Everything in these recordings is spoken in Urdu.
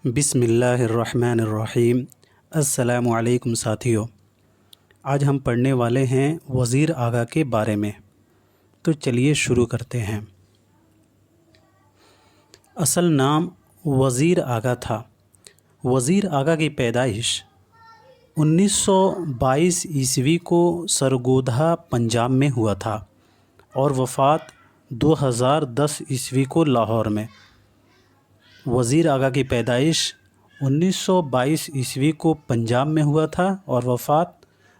بسم اللہ الرحمن الرحیم۔ السلام علیکم ساتھیو، آج ہم پڑھنے والے ہیں وزیر آغا کے بارے میں، تو چلیے شروع کرتے ہیں۔ اصل نام وزیر آغا تھا۔ وزیر آغا کی پیدائش 1922 عیسوی کو سرگودھا پنجاب میں ہوا تھا اور وفات 2010 عیسوی کو لاہور میں۔ وزیر آغا کی پیدائش 1922 عیسوی کو پنجاب میں ہوا تھا اور وفات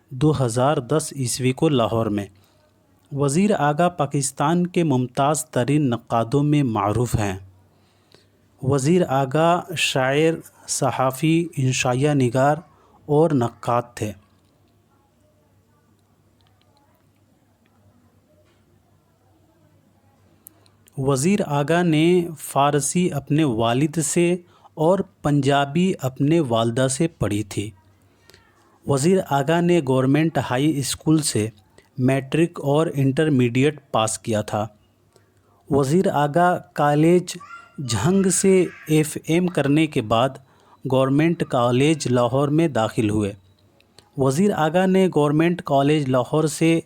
2010 عیسوی کو لاہور میں۔ وزیر آغا پاکستان کے ممتاز ترین نقادوں میں معروف ہیں۔ وزیر آغا شاعر، صحافی، انشائیہ نگار اور نقاد تھے۔ وزیر آغا نے فارسی اپنے والد سے اور پنجابی اپنے والدہ سے پڑھی تھی۔ وزیر آغا نے گورنمنٹ ہائی اسکول سے میٹرک اور انٹرمیڈیٹ پاس کیا تھا۔ وزیر آغا کالج جھنگ سے FM کرنے کے بعد گورنمنٹ کالج لاہور میں داخل ہوئے۔ وزیر آغا نے گورنمنٹ کالج لاہور سے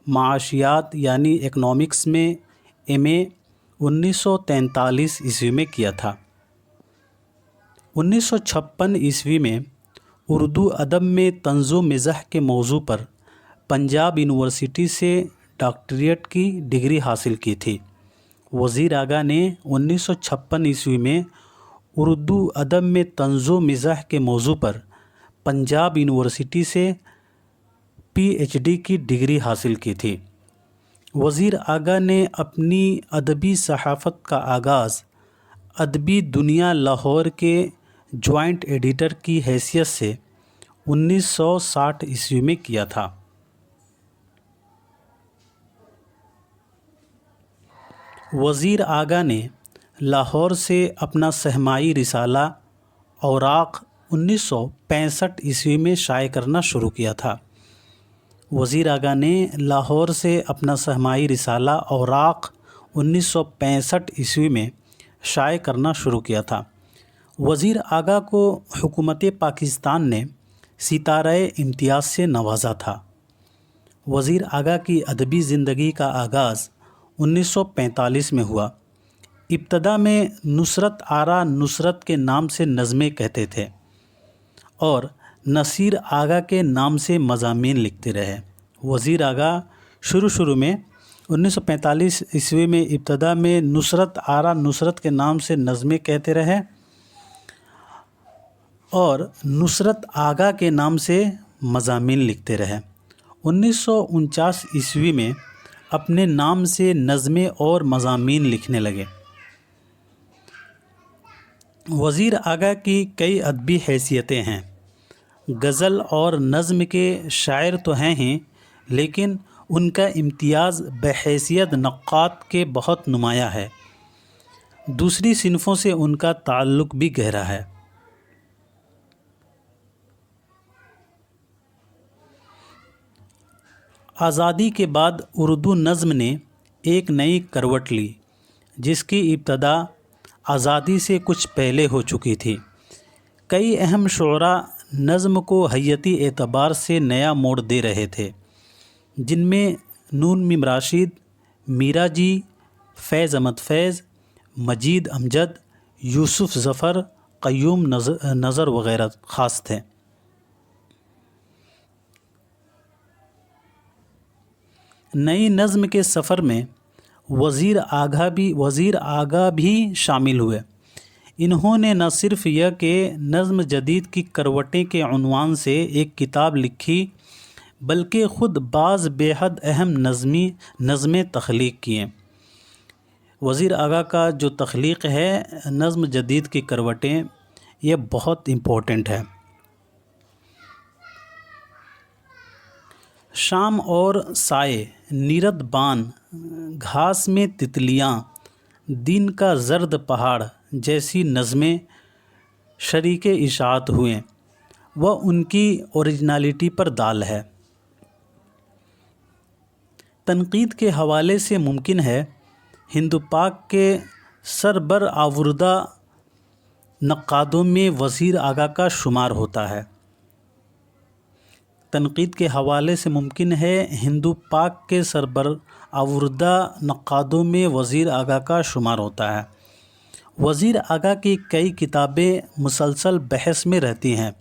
معاشیات یعنی اکنامکس میں MA 1943 عیسوی میں کیا تھا۔ 1956 عیسوی میں اردو ادب میں طنز و مزاح کے موضوع پر پنجاب یونیورسٹی سے ڈاکٹریٹ کی ڈگری حاصل کی تھی۔ وزیر آغا نے 1956 عیسوی میں اردو ادب میں طنز و مزاح کے موضوع پر پنجاب یونیورسٹی سے PhD کی ڈگری حاصل کی تھی۔ وزیر آغا نے اپنی ادبی صحافت کا آغاز ادبی دنیا لاہور کے جوائنٹ ایڈیٹر کی حیثیت سے 1960 عیسوی میں کیا تھا۔ وزیر آغا نے لاہور سے اپنا سہمائی رسالہ اوراق 1965 عیسوی میں شائع کرنا شروع کیا تھا۔ وزیر آغا نے لاہور سے اپنا سہمائی رسالہ اوراق 1965 عیسوی میں شائع کرنا شروع کیا تھا۔ وزیر آغا کو حکومت پاکستان نے ستارہ امتیاز سے نوازا تھا۔ وزیر آغا کی ادبی زندگی کا آغاز 1945 میں ہوا۔ ابتدا میں نصرت آرا نصرت کے نام سے نظمیں کہتے تھے اور نصیر آغا کے نام سے مضامین لکھتے رہے۔ وزیر آغا شروع میں 1945 عیسوی میں ابتدا میں نصرت آرا نصرت کے نام سے نظمیں کہتے رہے اور نصرت آغا کے نام سے مضامین لکھتے رہے۔ 1949 عیسوی میں اپنے نام سے نظمیں اور مضامین لکھنے لگے۔ وزیر آغا کی کئی ادبی حیثیتیں ہیں۔ غزل اور نظم کے شاعر تو ہیں ہی، لیکن ان کا امتیاز بحیثیت نقاد کے بہت نمایاں ہے۔ دوسری صنفوں سے ان کا تعلق بھی گہرا ہے۔ آزادی کے بعد اردو نظم نے ایک نئی کروٹ لی، جس کی ابتدا آزادی سے کچھ پہلے ہو چکی تھی۔ کئی اہم شعراء نظم کو حیاتی اعتبار سے نیا موڑ دے رہے تھے، جن میں نون میم راشد، میرا جی، فیض احمد فیض، مجید امجد، یوسف ظفر، قیوم نظر وغیرہ خاص تھے۔ نئی نظم کے سفر میں وزیر آغا بھی شامل ہوئے۔ انہوں نے نہ صرف یہ کہ نظم جدید کی کروٹیں کے عنوان سے ایک کتاب لکھی، بلکہ خود بعض بے حد اہم نظمیں تخلیق کیے۔ وزیر آغا کا جو تخلیق ہے نظم جدید کی کروٹیں، یہ بہت امپورٹنٹ ہے۔ شام اور سائے، نیرد بان، گھاس میں تتلیاں، دن کا زرد پہاڑ جیسی نظمیں شریک اشاعت ہوئیں۔ وہ ان کی اوریجنلٹی پر دال ہے۔ تنقید کے حوالے سے ممکن ہے ہند پاک کے سربر آوردہ نقادوں میں وزیر آغا کا شمار ہوتا ہے۔ تنقید کے حوالے سے ممکن ہے ہندو پاک کے سربراوردہ نقادوں میں وزیر آغا کا شمار ہوتا ہے۔ وزیر آغا کی کئی کتابیں مسلسل بحث میں رہتی ہیں،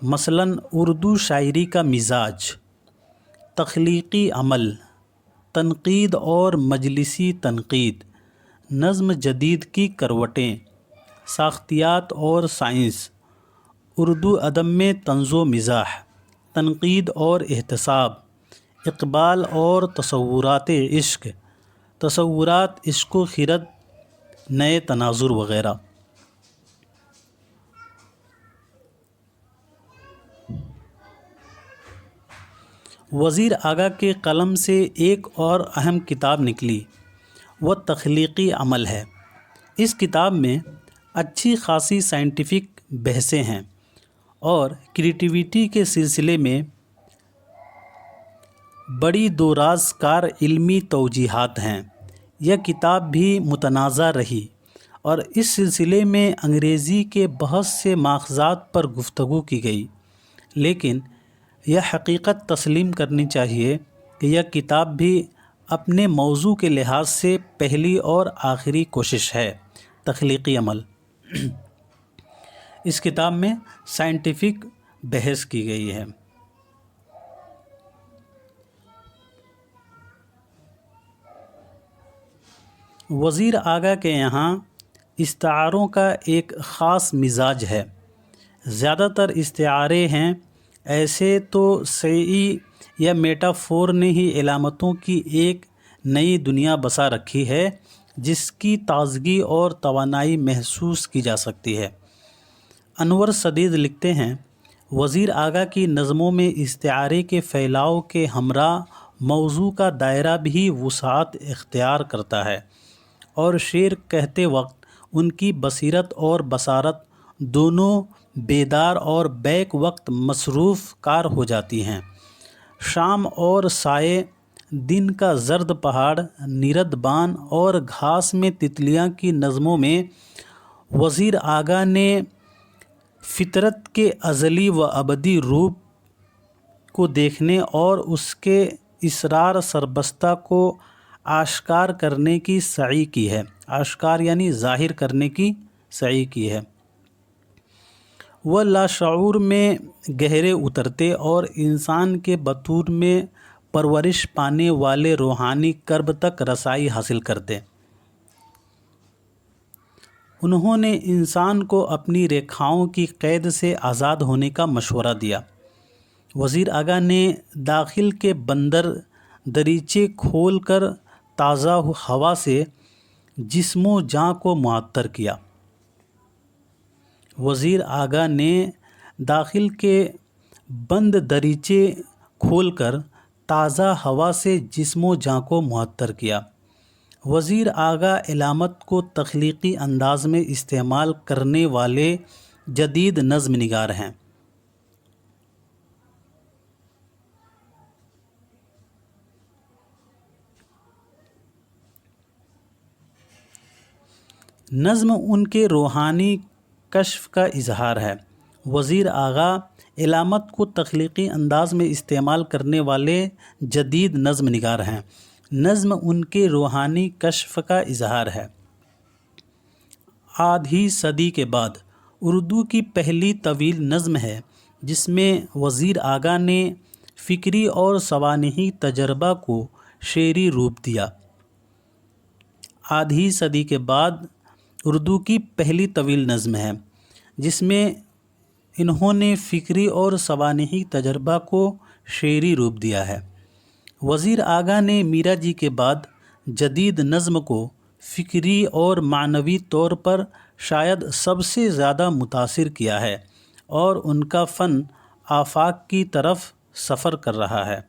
مثلاً اردو شاعری کا مزاج، تخلیقی عمل، تنقید اور مجلسی تنقید، نظم جدید کی کروٹیں، ساختیات اور سائنس، اردو ادب میں طنز و مزاح، تنقید اور احتساب، اقبال اور تصورات عشق، تصورات عشق و خرد، نئے تناظر وغیرہ۔ وزیر آغا کے قلم سے ایک اور اہم کتاب نکلی، وہ تخلیقی عمل ہے۔ اس کتاب میں اچھی خاصی سائنٹیفک بحثیں ہیں اور کریٹیویٹی کے سلسلے میں بڑی دو راز کار علمی توجیہات ہیں۔ یہ کتاب بھی متنازع رہی اور اس سلسلے میں انگریزی کے بہت سے ماخذات پر گفتگو کی گئی، لیکن یہ حقیقت تسلیم کرنی چاہیے کہ یہ کتاب بھی اپنے موضوع کے لحاظ سے پہلی اور آخری کوشش ہے۔ تخلیقی عمل، اس کتاب میں سائنٹیفک بحث کی گئی ہے۔ وزیر آغا کے یہاں استعاروں کا ایک خاص مزاج ہے۔ زیادہ تر استعارے ہیں ایسے تو صحیح یا میٹافور نے ہی علامتوں کی ایک نئی دنیا بسا رکھی ہے جس کی تازگی اور توانائی محسوس کی جا سکتی ہے۔ انور سدید لکھتے ہیں، وزیر آغا کی نظموں میں استعارے کے پھیلاؤ کے ہمراہ موضوع کا دائرہ بھی وسعت اختیار کرتا ہے اور شعر کہتے وقت ان کی بصیرت اور بصارت دونوں بیدار اور بیک وقت مصروف کار ہو جاتی ہیں۔ شام اور سائے، دن کا زرد پہاڑ، نرد بان اور گھاس میں تتلیاں کی نظموں میں وزیر آغا نے فطرت کے ازلی و ابدی روپ کو دیکھنے اور اس کے اسرار سربستہ کو آشکار کرنے کی سعی کی ہے۔ آشکار یعنی ظاہر کرنے کی سعی کی ہے۔ وہ لاشعور میں گہرے اترتے اور انسان کے بطور میں پرورش پانے والے روحانی کرب تک رسائی حاصل کرتے۔ انہوں نے انسان کو اپنی ریکھاؤں کی قید سے آزاد ہونے کا مشورہ دیا۔ وزیر آغا نے داخل کے بندر دریچے کھول کر تازہ ہوا سے جسم و جاں کو معطر کیا۔ وزیر آغا نے داخل کے بند دریچے کھول کر تازہ ہوا سے جسم و جاں کو معطر کیا۔ وزیر آغا علامت کو تخلیقی انداز میں استعمال کرنے والے جدید نظم نگار ہیں۔ نظم ان کے روحانی کشف کا اظہار ہے۔ وزیر آغا علامت کو تخلیقی انداز میں استعمال کرنے والے جدید نظم نگار ہیں۔ نظم ان کے روحانی کشف کا اظہار ہے۔ آدھی صدی کے بعد اردو کی پہلی طویل نظم ہے جس میں وزیر آغا نے فکری اور سوانحی تجربہ کو شعری روپ دیا۔ آدھی صدی کے بعد اردو کی پہلی طویل نظم ہے جس میں انہوں نے فکری اور سوانحی تجربہ کو شعری روپ دیا ہے۔ وزیر آغا نے میرا جی کے بعد جدید نظم کو فکری اور معنوی طور پر شاید سب سے زیادہ متاثر کیا ہے اور ان کا فن آفاق کی طرف سفر کر رہا ہے۔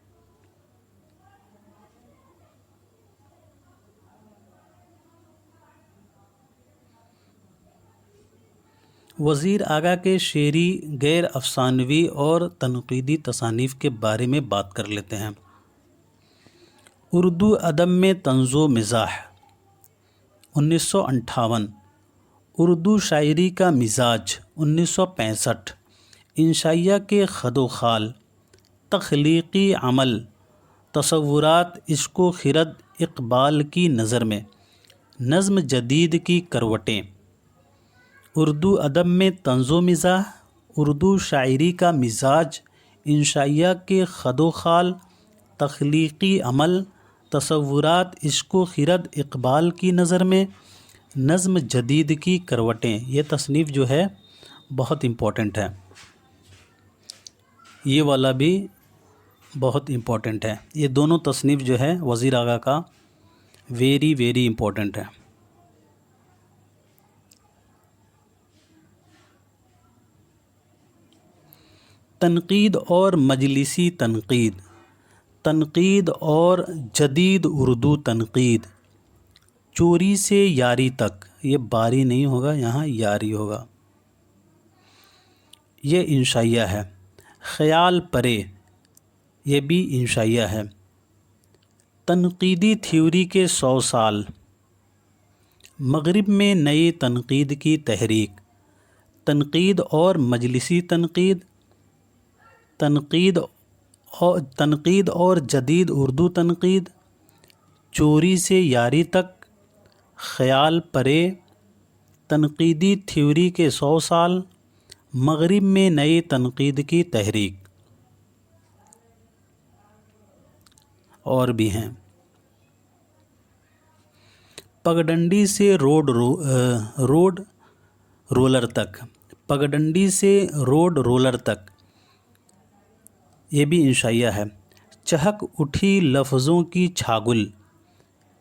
وزیر آغا کے شعری غیر افسانوی اور تنقیدی تصانیف کے بارے میں بات کر لیتے ہیں۔ اردو ادب میں طنز و مزاح، 1958۔ اردو شاعری کا مزاج 1965، انشائیہ کے خد و خال، تخلیقی عمل، تصورات عشق و خرد اقبال کی نظر میں، نظم جدید کی کروٹیں، اردو ادب میں طنز و مزاح، اردو شاعری کا مزاج، انشائیہ کے خد و خال، تخلیقی عمل، تصورات عشق و خرد اقبال کی نظر میں، نظم جدید کی کروٹیں۔ یہ تصنیف جو ہے بہت امپورٹنٹ ہے، یہ والا بھی بہت امپورٹنٹ ہے۔ یہ دونوں تصنیف جو ہے وزیر آغا کا ویری ویری امپورٹنٹ ہے۔ تنقید اور مجلسی تنقید، تنقید اور جدید اردو تنقید، چوری سے یاری تک، یہ باری نہیں ہوگا، یہاں یاری ہوگا، یہ انشائیہ ہے۔ خیال پرے، یہ بھی انشائیہ ہے۔ تنقیدی تھیوری کے 100 سال، مغرب میں نئی تنقید کی تحریک، تنقید اور مجلسی تنقید، تنقید اور جدید اردو تنقید، چوری سے یاری تک، خیال پرے، تنقیدی تھیوری کے 100 سال، مغرب میں نئی تنقید کی تحریک، اور بھی ہیں۔ پگڈنڈی سے روڈ رولر تک، پگڈنڈی سے روڈ رولر تک، یہ بھی انشائیہ ہے۔ چہک اٹھی لفظوں کی چھاگل،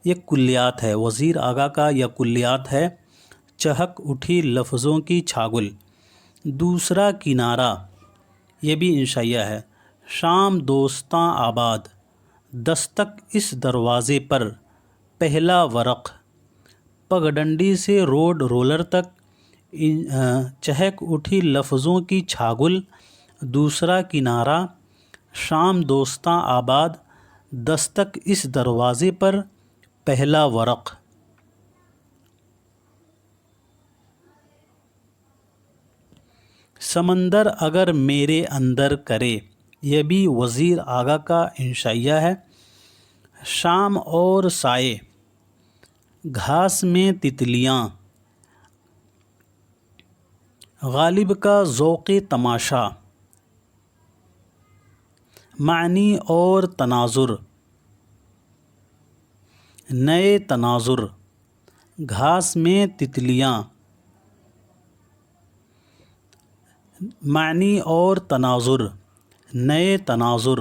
یہ کلیات ہے، وزیر آغا کا یہ کلیات ہے۔ چہک اٹھی لفظوں کی چھاگل، دوسرا کنارہ، یہ بھی انشائیہ ہے۔ شام دوستاں آباد، دستک اس دروازے پر، پہلا ورق، پگڈنڈی سے روڈ رولر تک، چہک اٹھی لفظوں کی چھاگل، دوسرا کنارہ، شام دوستاں آباد، دستک اس دروازے پر، پہلا ورق۔ سمندر اگر میرے اندر کرے، یہ بھی وزیر آغا کا انشائیہ ہے۔ شام اور سائے، گھاس میں تتلیاں، غالب کا ذوق تماشا، معنی اور تناظر، نئے تناظر، گھاس میں تتلیاں، معنی اور تناظر، نئے تناظر۔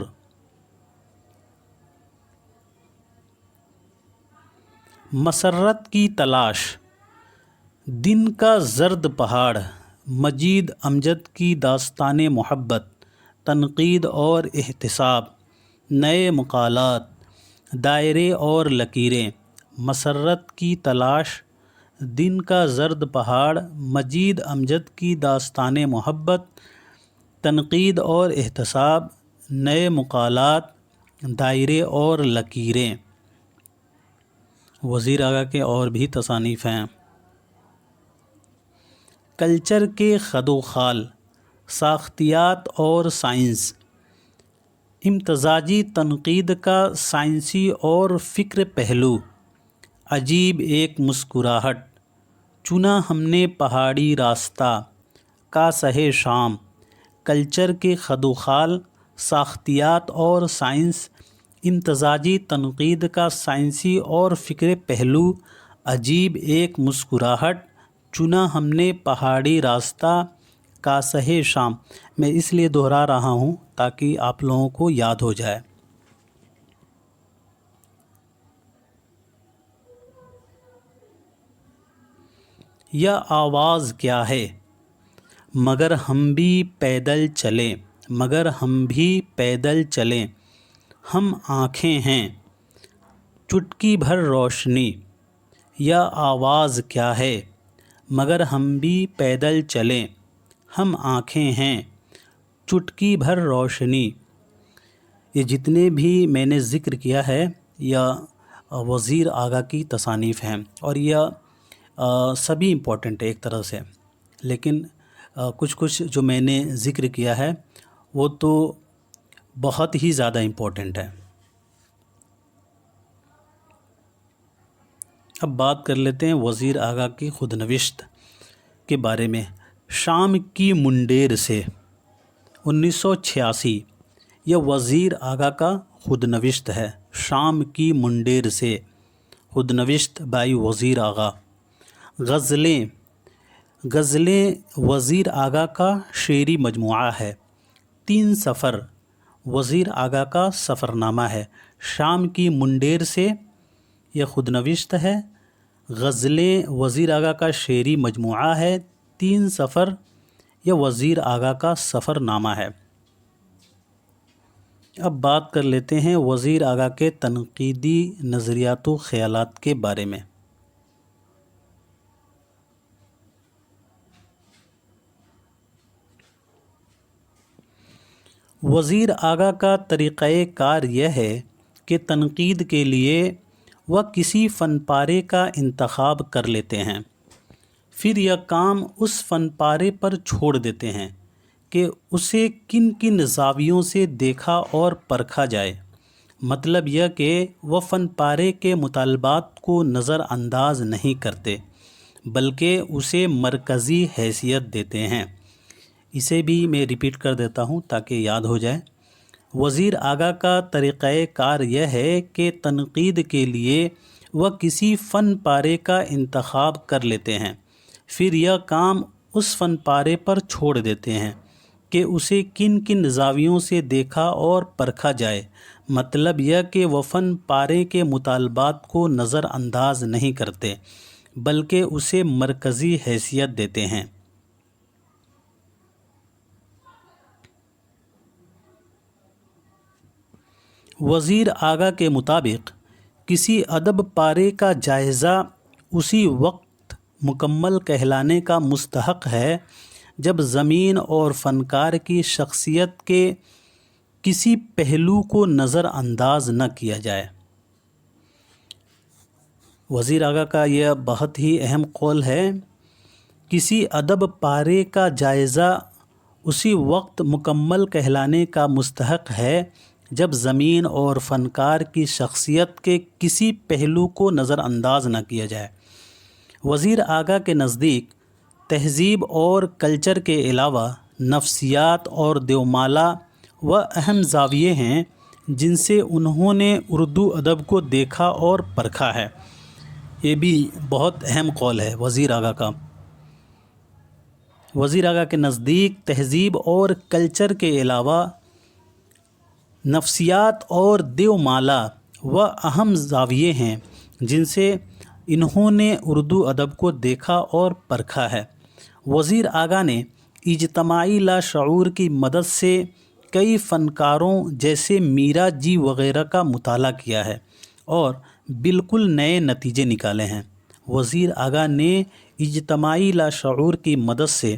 مسرت کی تلاش، دن کا زرد پہاڑ، مجید امجد کی داستان محبت، تنقید اور احتساب، نئے مقالات، دائرے اور لکیریں۔ مسرت کی تلاش، دن کا زرد پہاڑ، مجید امجد کی داستان محبت، تنقید اور احتساب، نئے مقالات، دائرے اور لکیریں۔ وزیر آغا کے اور بھی تصانیف ہیں۔ کلچر کے خد و خال، ساختیات اور سائنس، امتزاجی تنقید کا سائنسی اور فکر پہلو، عجیب ایک مسکراہٹ، چنا ہم نے پہاڑی راستہ، کاسہ شام۔ کلچر کے خد و خال، ساختیات اور سائنس، امتزاجی تنقید کا سائنسی اور فکر پہلو، عجیب ایک مسکراہٹ، چنا ہم نے پہاڑی راستہ، کاسہ شام۔ میں اس لیے دہرا رہا ہوں تاکہ آپ لوگوں کو یاد ہو جائے۔ یہ آواز کیا ہے، مگر ہم بھی پیدل چلیں، مگر ہم بھی پیدل چلیں، ہم آنکھیں ہیں چٹکی بھر روشنی۔ یہ آواز کیا ہے، مگر ہم بھی پیدل چلیں، ہم آنکھیں ہیں چٹکی بھر روشنی۔ یہ جتنے بھی میں نے ذکر کیا ہے یہ وزیر آغا کی تصانیف ہیں، اور یہ سبھی امپورٹنٹ ہے ایک طرح سے، لیکن کچھ کچھ جو میں نے ذکر کیا ہے وہ تو بہت ہی زیادہ امپورٹنٹ ہے۔ اب بات کر لیتے ہیں وزیر آغا کی خود نوشت کے بارے میں۔ شام کی منڈیر سے 1986، یہ وزیر آغا کا خود نوشت ہے۔ شام کی منڈیر سے، خود نوشت بائی وزیر آغا۔ غزلیں وزیر آغا کا شعری مجموعہ ہے۔ 3 سفر وزیر آغا کا سفر نامہ ہے۔ شام کی منڈیر سے یہ خود نوشت ہے۔ غزلیں وزیر آغا کا شعری مجموعہ ہے۔ 3 سفر یہ وزیر آغا کا سفر نامہ ہے۔ اب بات کر لیتے ہیں وزیر آغا کے تنقیدی نظریات و خیالات کے بارے میں۔ وزیر آغا کا طریقہ کار یہ ہے کہ تنقید کے لیے وہ کسی فن پارے کا انتخاب کر لیتے ہیں، پھر یہ کام اس فن پارے پر چھوڑ دیتے ہیں کہ اسے کن کن زاویوں سے دیکھا اور پرکھا جائے۔ مطلب یہ کہ وہ فن پارے کے مطالبات کو نظر انداز نہیں کرتے بلکہ اسے مرکزی حیثیت دیتے ہیں۔ اسے بھی میں ریپیٹ کر دیتا ہوں تاکہ یاد ہو جائے۔ وزیر آغا کا طریقہ کار یہ ہے کہ تنقید کے لیے وہ کسی فن پارے کا انتخاب کر لیتے ہیں، پھر یہ کام اس فن پارے پر چھوڑ دیتے ہیں کہ اسے کن کن زاویوں سے دیکھا اور پرکھا جائے۔ مطلب یہ کہ وہ فن پارے کے مطالبات کو نظر انداز نہیں کرتے بلکہ اسے مرکزی حیثیت دیتے ہیں۔ وزیر آغا کے مطابق کسی ادب پارے کا جائزہ اسی وقت مکمل کہلانے کا مستحق ہے جب زمین اور فنکار کی شخصیت کے کسی پہلو کو نظر انداز نہ کیا جائے۔ وزیر آغا کا یہ بہت ہی اہم قول ہے۔ کسی ادب پارے کا جائزہ اسی وقت مکمل کہلانے کا مستحق ہے جب زمین اور فنکار کی شخصیت کے کسی پہلو کو نظر انداز نہ کیا جائے۔ وزیر آغا کے نزدیک تہذیب اور کلچر کے علاوہ نفسیات اور دیومالا وہ اہم زاویے ہیں جن سے انہوں نے اردو ادب کو دیکھا اور پرکھا ہے۔ یہ بھی بہت اہم قول ہے وزیر آغا کا۔ وزیر آغا کے نزدیک تہذیب اور کلچر کے علاوہ نفسیات اور دیومالا وہ اہم زاویے ہیں جن سے انہوں نے اردو ادب کو دیکھا اور پرکھا ہے۔ وزیر آغا نے اجتماعی لاشعور کی مدد سے کئی فنکاروں جیسے میرا جی وغیرہ کا مطالعہ کیا ہے اور بالکل نئے نتیجے نکالے ہیں۔ وزیر آغا نے اجتماعی لاشعور کی مدد سے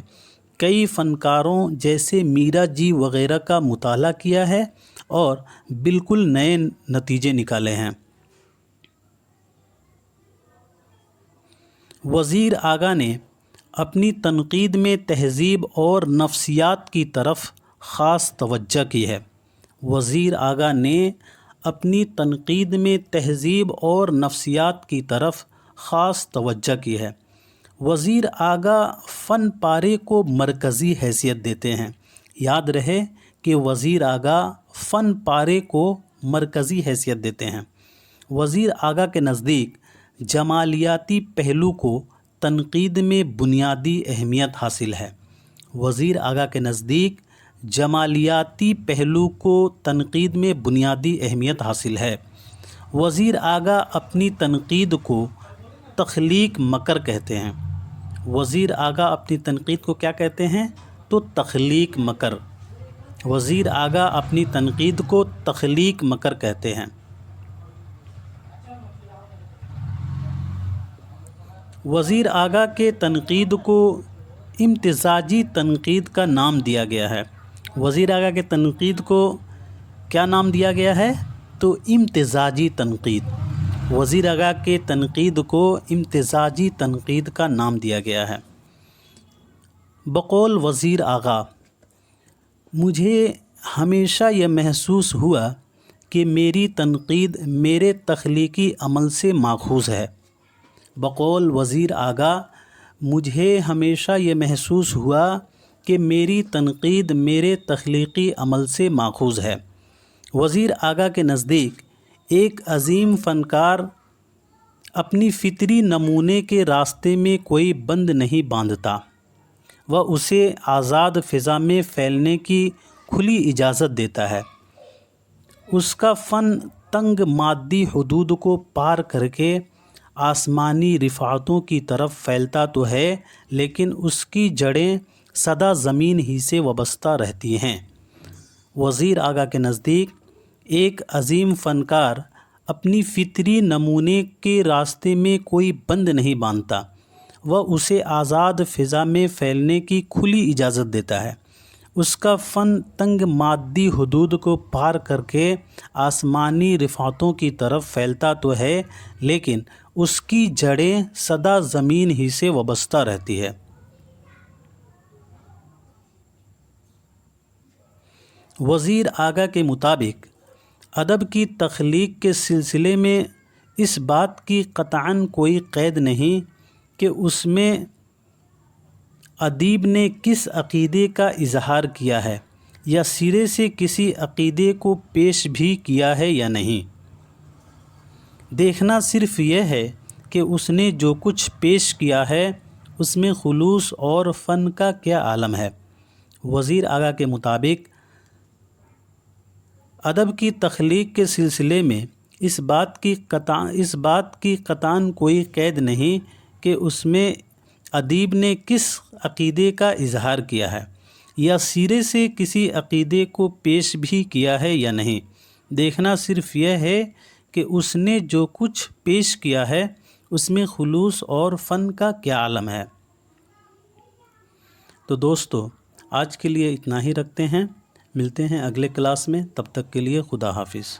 کئی فنکاروں جیسے میرا جی وغیرہ کا مطالعہ کیا ہے اور بالکل نئے نتیجے نکالے ہیں۔ وزیر آغا نے اپنی تنقید میں تہذیب اور نفسیات کی طرف خاص توجہ کی ہے۔ وزیر آغا نے اپنی تنقید میں تہذیب اور نفسیات کی طرف خاص توجہ کی ہے۔ وزیر آغا فن پارے کو مرکزی حیثیت دیتے ہیں۔ یاد رہے کہ وزیر آغا فن پارے کو مرکزی حیثیت دیتے ہیں۔ وزیر آغا کے نزدیک جمالیاتی پہلو کو تنقید میں بنیادی اہمیت حاصل ہے۔ وزیر آغا کے نزدیک جمالیاتی پہلو کو تنقید میں بنیادی اہمیت حاصل ہے۔ وزیر آغا اپنی تنقید کو تخلیق مکر کہتے ہیں۔ وزیر آغا اپنی تنقید کو کیا کہتے ہیں؟ تو تخلیق مکر۔ وزیر آغا اپنی تنقید کو تخلیق مکر کہتے ہیں۔ وزیر آغا کے تنقید کو امتزاجی تنقید کا نام دیا گیا ہے۔ وزیر آغا کے تنقید کو کیا نام دیا گیا ہے؟ تو امتزاجی تنقید۔ وزیر آغا کے تنقید کو امتزاجی تنقید کا نام دیا گیا ہے۔ بقول وزیر آغا، مجھے ہمیشہ یہ محسوس ہوا کہ میری تنقید میرے تخلیقی عمل سے ماخوذ ہے۔ بقول وزیر آغا، مجھے ہمیشہ یہ محسوس ہوا کہ میری تنقید میرے تخلیقی عمل سے ماخوذ ہے۔ وزیر آغا کے نزدیک ایک عظیم فنکار اپنی فطری نمونے کے راستے میں کوئی بند نہیں باندھتا، وہ اسے آزاد فضا میں پھیلنے کی کھلی اجازت دیتا ہے۔ اس کا فن تنگ مادی حدود کو پار کر کے آسمانی رفعتوں کی طرف پھیلتا تو ہے، لیکن اس کی جڑیں سدا زمین ہی سے وابستہ رہتی ہیں۔ وزیر آغا کے نزدیک ایک عظیم فنکار اپنی فطری نمونے کے راستے میں کوئی بند نہیں باندھتا، وہ اسے آزاد فضا میں پھیلنے کی کھلی اجازت دیتا ہے۔ اس کا فن تنگ مادی حدود کو پار کر کے آسمانی رفعتوں کی طرف پھیلتا تو ہے، لیکن اس کی جڑیں سدا زمین ہی سے وابستہ رہتی ہے۔ وزیر آغا کے مطابق ادب کی تخلیق کے سلسلے میں اس بات کی قطعاً کوئی قید نہیں کہ اس میں ادیب نے کس عقیدے کا اظہار کیا ہے یا سرے سے کسی عقیدے کو پیش بھی کیا ہے یا نہیں۔ دیکھنا صرف یہ ہے کہ اس نے جو کچھ پیش کیا ہے اس میں خلوص اور فن کا کیا عالم ہے۔ وزیر آغا کے مطابق ادب کی تخلیق کے سلسلے میں اس بات کی قطعاً کوئی قید نہیں کہ اس میں ادیب نے کس عقیدے کا اظہار کیا ہے یا سرے سے کسی عقیدے کو پیش بھی کیا ہے یا نہیں۔ دیکھنا صرف یہ ہے کہ اس نے جو کچھ پیش کیا ہے اس میں خلوص اور فن کا کیا عالم ہے۔ تو دوستو، آج کے لیے اتنا ہی رکھتے ہیں، ملتے ہیں اگلے کلاس میں، تب تک کے لیے خدا حافظ۔